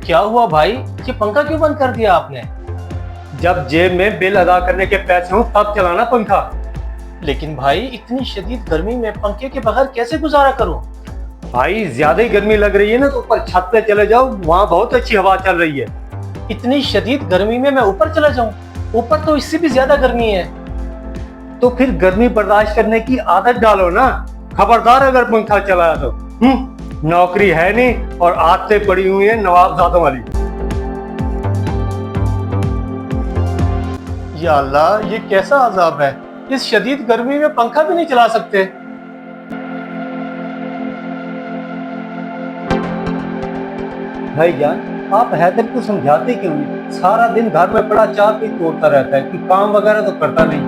क्या हुआ भाई, ये पंखा क्यों बंद कर दिया आपने? जब जेब में बिल अदा करने के पैसे हों तब चलाना पंखा। लेकिन भाई इतनी शदीद गर्मी में पंखे के बगैर कैसे गुजारा करूं? भाई ज्यादा ही गर्मी लग रही है ना तो ऊपर छत पे चले जाओ, वहाँ बहुत अच्छी हवा चल रही है। इतनी शदीद गर्मी में मैं ऊपर चला जाऊं? ऊपर तो इससे भी ज्यादा गर्मी है। तो फिर गर्मी बर्दाश्त करने की आदत डालो ना। खबरदार अगर पंखा चलाया तो। नौकरी है नहीं और आदतें पड़ी हुई हैं नवाबजादों वाली। या अल्लाह, ये कैसा अजाब है, इस शदीद गर्मी में पंखा भी नहीं चला सकते। भाईजान, आप हैदर को समझाते क्यों नहीं? सारा दिन घर में पड़ा चार पी तोड़ता रहता है कि काम वगैरह तो करता नहीं।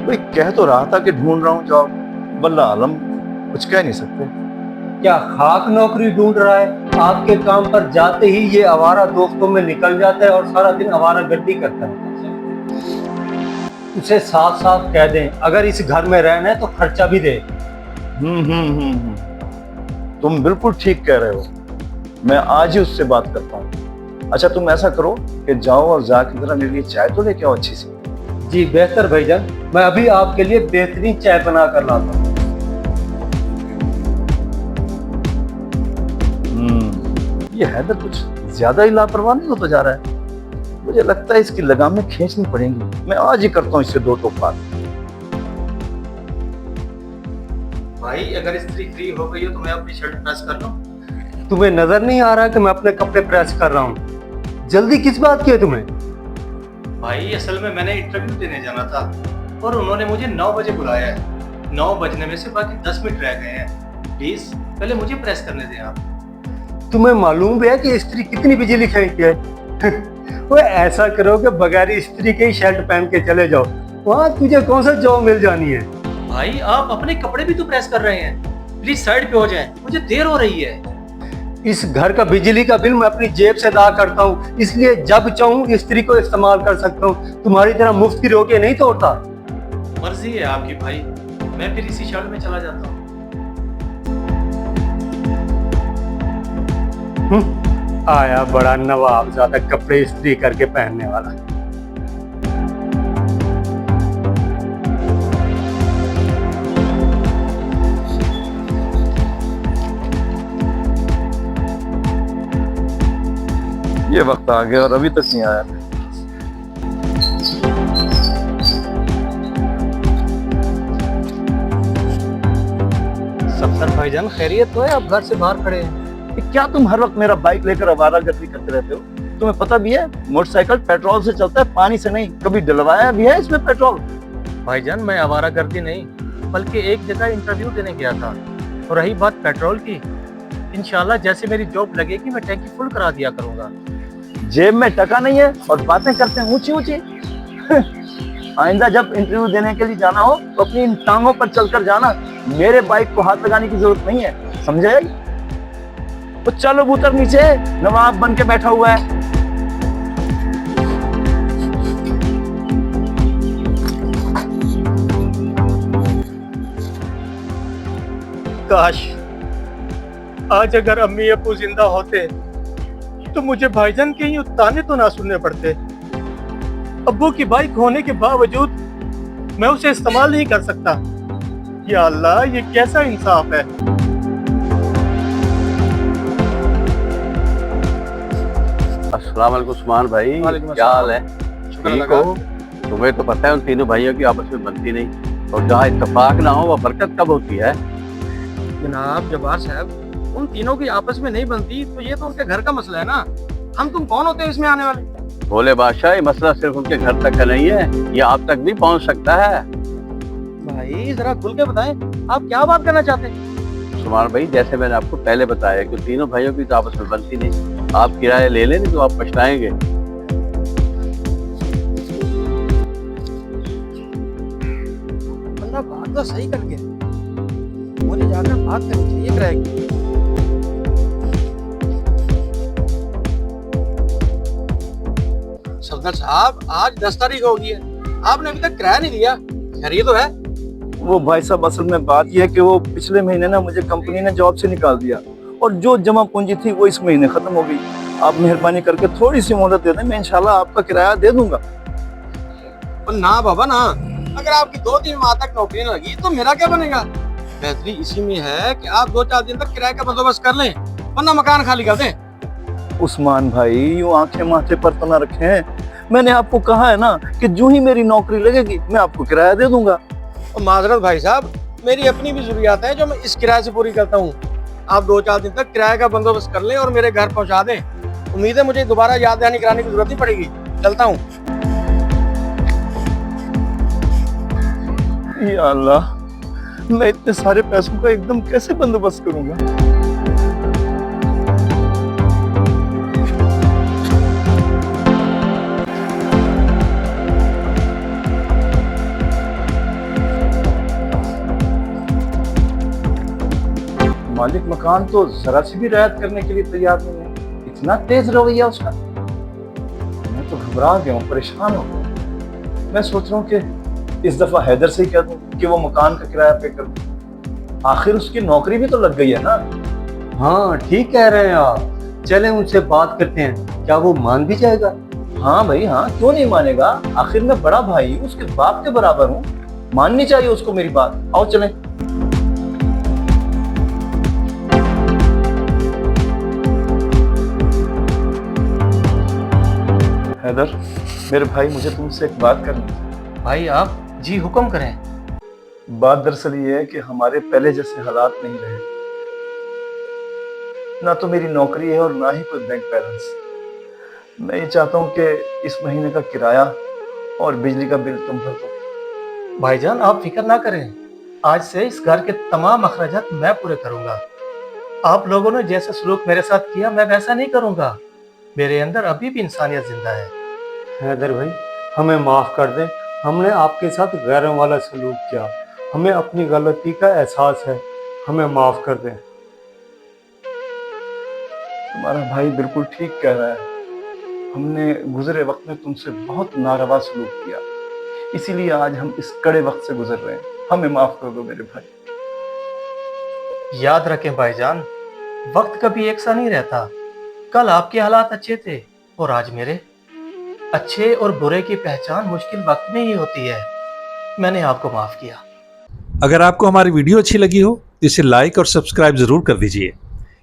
भाई कह तो रहा था कि ढूंढ रहा हूँ जॉब, वल्ला आलम कुछ कह नहीं सकते। क्या खाक नौकरी ढूंढ रहा है? आपके काम पर जाते ही ये आवारा दोस्तों में निकल जाता है और सारा दिन आवारा गर्दी करता है। उसे साफ साफ कह दें, अगर इस घर में रहना है तो खर्चा भी दे। तुम बिल्कुल ठीक कह रहे हो, मैं आज ही उससे बात करता हूँ। अच्छा तुम ऐसा करो कि जाओ और जाके जरा मेरे लिए चाय तो लेके आओ अच्छी सी। जी बेहतर भाईजान, मैं अभी आपके लिए बेहतरीन चाय बना कर लाता हूँ। ये हैदर कुछ ज्यादा ही लापरवाह नहीं होता जा रहा है। मुझे लगता है इसकी लगामें खींचनी पड़ेंगी। मैं आज ही करता हूँ इससे दो टोक बात। भाई अगर इस्त्री फ्री हो गई हो तो मैं अपनी शर्ट प्रेस कर लूं? तुम्हें नजर नहीं आ रहा कि मैं अपने कपड़े प्रेस कर रहा हूँ? जल्दी किस बात की है तुम्हें? भाई असल में मैंने इंटरव्यू देने जाना था और उन्होंने मुझे 9 बजे बुलाया है। 9 बजने में से बाकी 10 मिनट रह गए हैं। प्लीज पहले मुझे प्रेस करने दें आप। तुम्हें मालूम भी है कि इस्त्री कितनी बिजली खींचती है? वो ऐसा करो कि बगैर इस्त्री के ही शर्ट पहन के चले जाओ, वहाँ तुझे कौन सा जॉब मिल जानी है। भाई आप अपने कपड़े भी तो प्रेस कर रहे हैं, प्लीज साइड पे हो जाएं, मुझे देर हो रही है। इस घर का बिजली का बिल मैं अपनी जेब से अदा करता हूँ, इसलिए जब चाहूँ इस्त्री को इस्तेमाल कर सकता हूँ। तुम्हारी तरह मुफ्त की रोके नहीं तोड़ता। मर्जी है आपकी भाई, मैं फिर इसी शर्ट में चला जाता हूँ। आया बड़ा नवाब ज्यादा कपड़े इस्त्री करके पहनने वाला। ये वक्त आ गया और अभी तक नहीं आया। सफदर भाईजान खैरियत तो है? आप घर से बाहर खड़े हैं। क्या तुम हर वक्त मेरा बाइक लेकर आवारागर्दी करते रहते हो? तुम्हें पता भी है मोटरसाइकिल पेट्रोल से चलता है, पानी से नहीं। कभी डलवाया भी है इसमें पेट्रोल? भाईजान मैं आवारागर्दी नहीं बल्कि एक जगह इंटरव्यू देने गया था। और रही बात पेट्रोल की, इंशाल्लाह जैसे मेरी जॉब लगेगी मैं टैंकी फुल करा दिया करूंगा। जेब में टका नहीं है और बातें करते हैं ऊंची ऊंची। आइंदा जब इंटरव्यू देने के लिए जाना हो तो अपनी इन टांगों पर चलकर जाना। मेरे बाइक को हाथ लगाने की जरूरत नहीं है, समझे? तो चलो उतर नीचे, नवाब बन के बैठा हुआ है। काश आज अगर अम्मी अब्बू जिंदा होते तो मुझे भाईजान के यूं ताने तो ना सुनने पड़ते। अब्बू की बाइक होने के बावजूद मैं उसे इस्तेमाल नहीं कर सकता। या अल्लाह, ये कैसा इंसाफ है। अस्सलाम वालेकुम उस्मान भाई, क्या हाल है? ठीक हो? तुम्हें तो पता है उन तीनों भाइयों की आपस में बनती नहीं, और जहाँ इत्तेफाक ना हो वह बरकत कब होती है? जनाब जब्बार साहब, उन तीनों की आपस में नहीं बनती तो ये तो उनके घर का मसला है ना। हम तुम कौन होते हैं इसमें आने वाले? भोले बादशाह, ये मसला सिर्फ उनके घर तक का नहीं है, ये आप तक भी पहुँच सकता है। भाई जरा खुल के बताएं, आप क्या बात करना चाहते हैं? उस्मान भाई, जैसे मैंने आपको पहले बताया कि तीनों भाइयों की तो आपस में बनती नहीं। आप किराया ले लें तो आप पछताएंगे। बंदा बात तो सही कर गया, मुझे जाकर बात करनी चाहिए किराए की। सफदर साहब, आज 10 तारीख हो गई है, आपने अभी तक किराया नहीं दिया। खैरियत तो है? वो भाई साहब, असल में बात यह है कि वो पिछले महीने ना मुझे कंपनी ने जॉब से निकाल दिया और जो जमा पूंजी थी वो इस महीने खत्म हो गई। आप मेहरबानी करके थोड़ी सी मोहलत दे दें, मैं इंशाल्लाह आपका किराया दे दूंगा। पर ना बाबा ना, अगर आपकी 2-3 माह तक नौकरी न लगी तो मेरा क्या बनेगा? बेहतरी इसी में है कि आप 2-4 दिन तक किराए का बंदोबस्त कर लें, वरना मकान खाली कर दें। उस्मान भाई, यूं आंखें माथे पर तो ना रखें। मैंने आपको कहा है ना कि जो ही मेरी नौकरी लगेगी मैं आपको किराया दे दूंगा। और माजरत भाई साहब, मेरी अपनी भी जरूरियात है जो मैं इस किराए से पूरी करता हूँ। आप 2-4 दिन तक किराए का बंदोबस्त कर लें और मेरे घर पहुँचा दें। उम्मीद है मुझे दोबारा याद दहानी कराने की जरूरत नहीं पड़ेगी। चलता हूँ। या अल्लाह, मैं इतने सारे पैसों का एकदम कैसे बंदोबस्त करूंगा? मालिक मकान तो जरा सी भी रियायत करने के लिए तैयार नहीं है। इतना तेज रवैया उसका, मैं तो घबरा गया हूँ, परेशान हो गया। मैं सोच रहा हूँ कि इस दफा हैदर से ही कह दूं कि वो मकान का किराया पे कर दे। आखिर उसकी नौकरी भी तो लग गई है ना। हाँ ठीक कह रहे हैं आप, चलें उनसे बात करते हैं, क्या वो मान भी जाएगा? हाँ भाई हाँ, क्यों नहीं मानेगा? आखिर मैं बड़ा भाई हूँ, उसके बाप के बराबर हूँ, माननी चाहिए उसको मेरी बात। आओ चलें। हैदर, मेरे भाई, मुझे तुमसे एक बात करनी है। भाई आप जी हुक्म करें। बात दरअसल ये है कि हमारे पहले जैसे हालात नहीं रहे, ना तो मेरी नौकरी है और ना ही कोई बैंक बैलेंस। मैं ये चाहता हूँ कि इस महीने का किराया और बिजली का बिल तुम भर दो। भाईजान आप फिक्र ना करें, आज से इस घर के तमाम अखराजात मैं पूरे करूंगा। आप लोगों ने जैसा सलूक मेरे साथ किया मैं वैसा नहीं करूंगा। मेरे अंदर अभी भी इंसानियत जिंदा है। हैदर भाई, हमें माफ कर दें, हमने आपके साथ गैरों वाला सलूक किया, हमें अपनी गलती का एहसास है, हमें माफ कर दें। तुम्हारा भाई बिल्कुल ठीक कह रहा है, हमने गुजरे वक्त में तुमसे बहुत नारवा सलूक किया, इसीलिए आज हम इस कड़े वक्त से गुजर रहे हैं। हमें माफ कर दो मेरे भाई। याद रखें भाईजान, वक्त कभी एक सा नहीं रहता। कल आपके हालात अच्छे थे और आज मेरे। अच्छे और बुरे की पहचान मुश्किल वक्त में ही होती है। मैंने आपको माफ किया। अगर आपको हमारी वीडियो अच्छी लगी हो तो इसे लाइक और सब्सक्राइब जरूर कर दीजिए,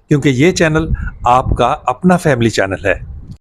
क्योंकि ये चैनल आपका अपना फैमिली चैनल है।